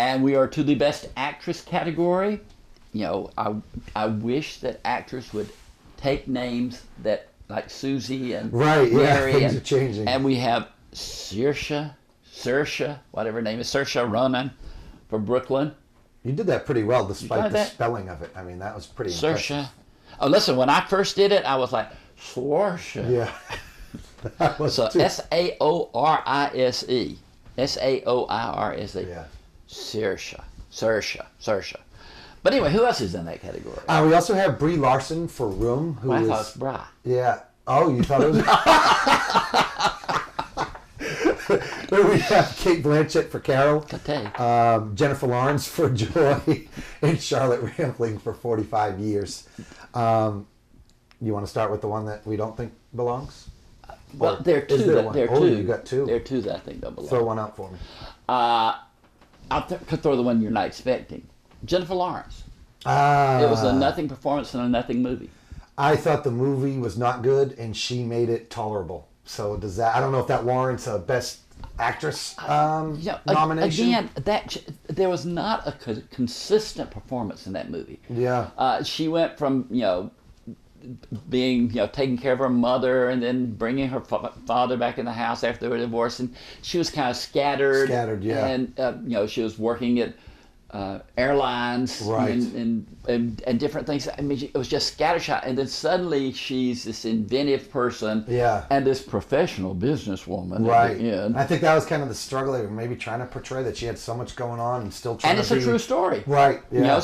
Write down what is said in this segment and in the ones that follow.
And we are to the best actress category. You know, I wish that actors would take names that like Susie and Right, yeah, Mary things are changing. And we have Saoirse, whatever her name is, Saoirse Ronan for Brooklyn. You did that pretty well, despite the that? spelling of it. I mean, that was pretty Saoirse. impressive. Oh, listen, when I first did it, I was like, Saoirse. Yeah. That was So too. Saorise. Saoirse. Yeah. Saoirse. But anyway, who else is in that category? We also have Brie Larson for Room, who Well, I is... thought it was Bri. Yeah. Oh, you thought it was... Then we have Kate Blanchett for Carol, Kate. Jennifer Lawrence for Joy, and Charlotte Rampling for 45 Years. You want to start with the one that we don't think belongs? Well, Or there are two. is there That, one? there are Oh, two. you got two. There are two that I think don't belong. Throw one out for me. Could throw the one you're not expecting. Jennifer Lawrence. Ah, It was a nothing performance in a nothing movie. I thought the movie was not good, and she made it tolerable. So does that? I don't know if that warrants a Best Actress nomination. Again, there was not a consistent performance in that movie. Yeah. She went from being taking care of her mother and then bringing her father back in the house after they were divorced, and she was kind of scattered. Yeah. And she was working at airlines, Right. and different things. I mean, it was just scattershot, and then suddenly she's this inventive person, Yeah. and this professional businesswoman Right. at the end. I think that was kind of the struggle they were maybe trying to portray, that she had so much going on and still trying And it's to be... a true story. Right. Yeah.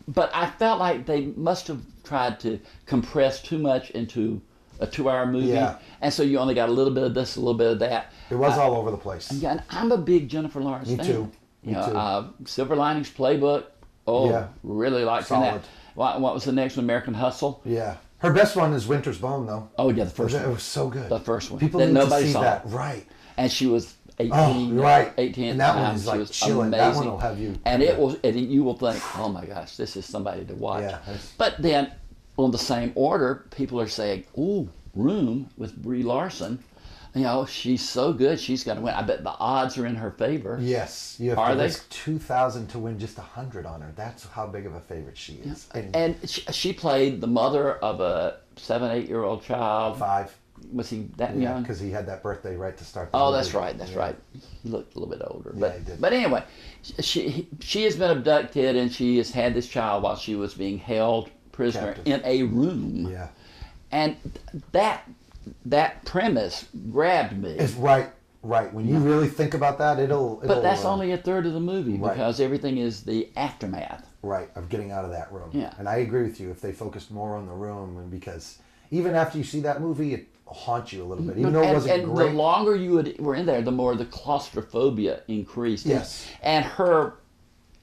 But I felt like they must have tried to compress too much into a 2-hour movie. Yeah. And so you only got a little bit of this, a little bit of that. It was all over the place. Yeah, and I'm a big Jennifer Lawrence Me fan. too. Me too. Silver Linings Playbook. Oh, Yeah. really liked Solid. that. What was the next one? American Hustle. Yeah. Her best one is Winter's Bone, though. Oh yeah, the first It one. was so good. The first one. People That need to nobody see saw. that. Right. And she was 18. Oh, right. 18 And that one times. is She like was chilling. That amazing. one will have you... And it will, and you will think, oh my gosh, this is somebody to watch. Yeah, that's- But then, on the same order, people are saying, "Ooh, Room with Brie Larson, she's so good, she's going to win." I bet the odds are in her favor. Yes. You have Are to they? risk 2,000 to win just 100 on her. That's how big of a favorite she is. And she played the mother of a 7, 8-year-old child. 5. Was he that Yeah, young? because he had that birthday right to start the Oh, movie. that's right. That's Yeah. right. He looked a little bit older, Yeah, but he did. but anyway, she has been abducted, and she has had this child while she was being held prisoner Captive. in a room. Yeah. And that premise grabbed me. It's right. When you really think about that, it'll But that's only a third of the movie Right. because everything is the aftermath. right of getting out of that room. Yeah. And I agree with you. If they focused more on the room, and because even after you see that movie, it will haunt you a little bit, even though it wasn't and great. the longer you were in there, the more the claustrophobia increased. Yes. And her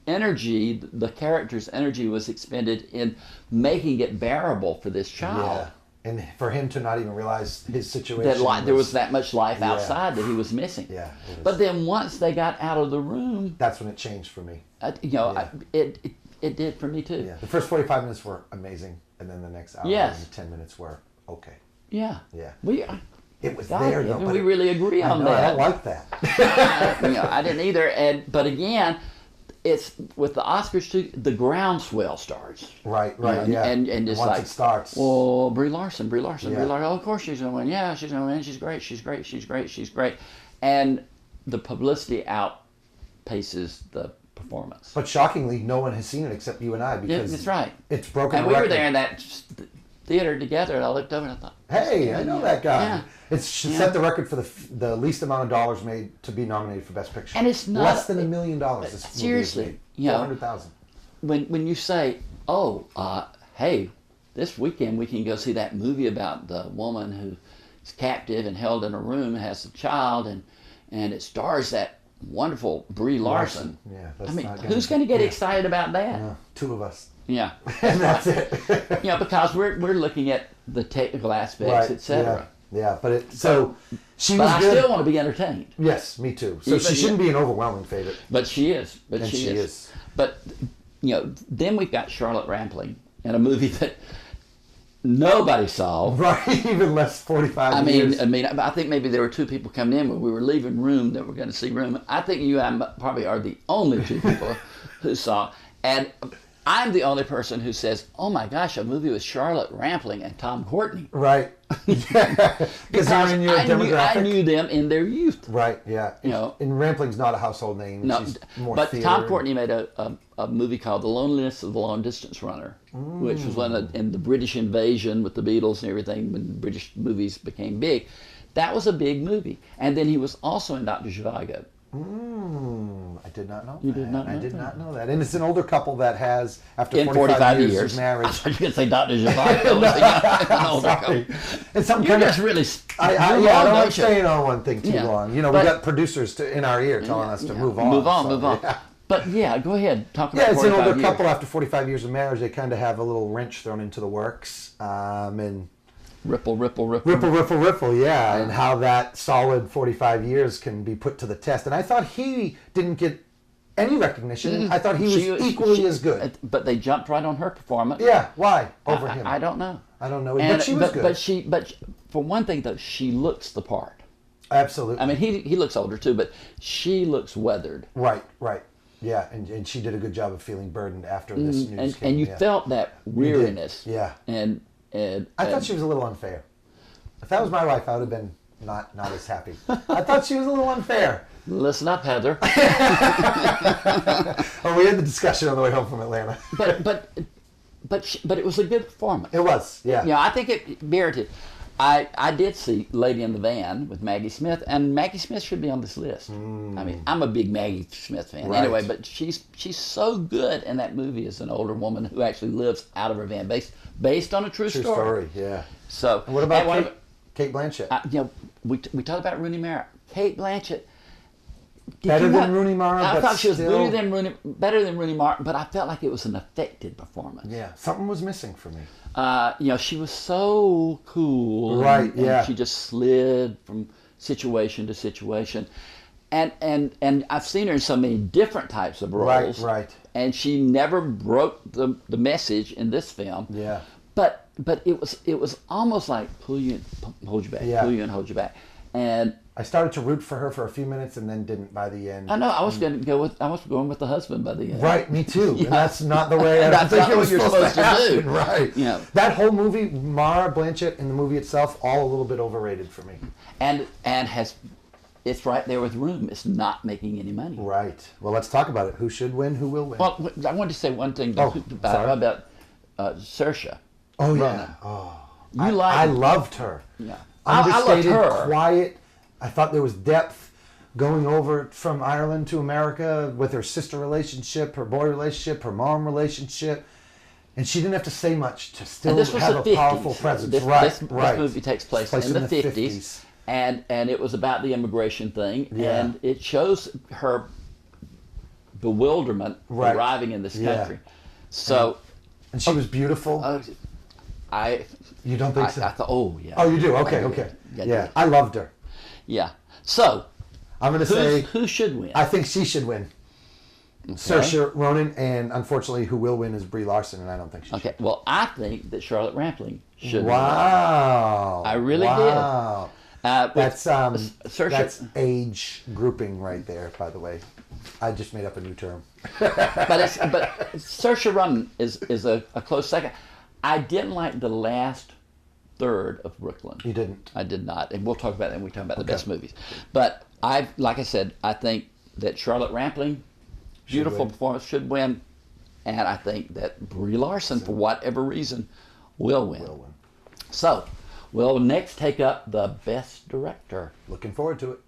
energy, the character's energy, was expended in making it bearable for this child. Yeah. And for him to not even realize his situation. That there was that much life Yeah. outside that he was missing. Yeah. it was- But then once they got out of the room, that's when it changed for me. it did for me too. Yeah. The first 45 minutes were amazing, and then the next hour Yes. and 10 minutes were okay. Yeah. Yeah. It was God, there though. But we really agree I on know, I that. don't like that. I didn't either. But again, it's with the Oscars too. The groundswell starts. Right. Yeah, and it's once like, it starts. Well, Brie Larson. Yeah. Oh, of course she's gonna win. Yeah, she's gonna win. She's great. She's great. And the publicity outpaces the performance. But shockingly, no one has seen it except you and I, Yeah, because that's right. it's broken. And we were record. there in that theater together, and I looked over and I thought, Hey, I know that guy. Yeah. It's set the record for the least amount of dollars made to be nominated for Best Picture. And it's not- less than $1 million. seriously, you know, 400,000. when you say, "Oh, hey, this weekend we can go see that movie about the woman who's captive and held in a room and has a child, and it stars that wonderful Brie Larson." Yeah, that's I mean, not who's going to get yeah. excited about that? Yeah, 2 of us, Yeah, and that's it. because we're looking at the technical aspects, etc. Yeah, but she But was I good. still want to be entertained. Yes, me too. So Even- she shouldn't be an overwhelming favorite. But she is. And she is. But then we've got Charlotte Rampling in a movie that nobody saw. Right, even less 45 years. I think maybe there were two people coming in when we were leaving Room that were going to see Room. I think you and I probably are the only two people who saw. And I'm the only person who says, "Oh my gosh, a movie with Charlotte Rampling and Tom Courtenay." Right. Because they're in your demographic. I knew them in their youth. Right, yeah. And Rampling's not a household name. No, She's more but theater. Tom Courtenay made a movie called The Loneliness of the Long Distance Runner, which was in the British invasion with the Beatles and everything, when British movies became big. That was a big movie. And then he was also in Dr. Zhivago. I did not know You that. did not know I did that. not know that. And it's an older couple that has, after In 45 years of I marriage. thought you were going to say Dr. Zhivago was an older Sorry. couple. It's some You're kind just of... really I move don't on, like don't you? staying on one thing too Yeah. long. We But- got producers in our ear telling us to move on. Move on, so, move on. Yeah. But yeah, go ahead. Talk about Yeah, it's an 45 older years. couple after 45 years of marriage. They kind of have a little wrench thrown into the works. And Ripple. Riffle, yeah. And how that solid 45 years can be put to the test. And I thought he didn't get any recognition. I thought he was equally as good. But they jumped right on her performance. Yeah, why? Over him. I don't know. I don't know. But she was good. But for one thing, though, she looks the part. Absolutely. I mean, he looks older too, but she looks weathered. Right. Yeah, and she did a good job of feeling burdened after this news came. And you yeah. felt that weariness. Yeah. And I thought she was a little unfair. If that was my wife, I would have been not as happy. I thought she was a little unfair. Listen up, Heather. Oh, we had the discussion on the way home from Atlanta. but it was a good performance. It was, yeah. Yeah, I think it merited. I did see Lady in the Van with Maggie Smith, and Maggie Smith should be on this list. I mean, I'm a big Maggie Smith fan anyway, but she's so good in that movie as an older woman who actually lives out of her van, based on a true story. Yeah. So, And what about Kate Blanchett? We talked about Rooney Mara. Kate Blanchett. Better than Rooney Mara, I but thought she was still... better than Rooney Mara, but I felt like it was an affected performance. Yeah, something was missing for me. She was so cool. Right, and yeah. she just slid from situation to situation. And I've seen her in so many different types of roles. Right. And she never broke the message in this film. Yeah. But it was almost like pull you in, hold you back, pull you in, hold you back. And I started to root for her for a few minutes and then didn't by the end. I know I was going with the husband by the end. Right, me too. Yeah. And that's not the way I That's think not it was what you're supposed to do. happen. Right. Yeah. That whole movie, Mara Blanchett and the movie itself, all a little bit overrated for me. And it's right there with Room. It's not making any money. Right. Well, let's talk about it. Who should win? Who will win? Well, I wanted to say one thing sorry. about Saoirse. Oh, Ronan. yeah. Oh. I loved her. Yeah. Understated, I loved her. quiet. I thought there was depth going over from Ireland to America with her sister relationship, her boy relationship, her mom relationship. And she didn't have to say much to still And this was have the a 50s. powerful presence. This movie takes place in the 50s. 50s. And it was about the immigration thing. Yeah. And it shows her bewilderment arriving in this country. So... And she was beautiful. You don't think so? I thought, oh, yeah. Oh, you do? Okay. Yeah. I loved her. Yeah. So, I'm going to say... Who should win? I think she should win. Okay. Saoirse Ronan, and unfortunately, who will win is Brie Larson, and I don't think she should. Okay, well, I think that Charlotte Rampling should win. Wow. I really did. That's Saoirse, age grouping right there, by the way. I just made up a new term. but Saoirse Ronan is a close second. I didn't like the last third of Brooklyn. You didn't? I did not, and we'll talk about that when we talk about the best movies. But like I said, I think that Charlotte Rampling, beautiful performance, should win, and I think that Brie Larson, for whatever reason, will win. So, we'll next take up the best director. Looking forward to it.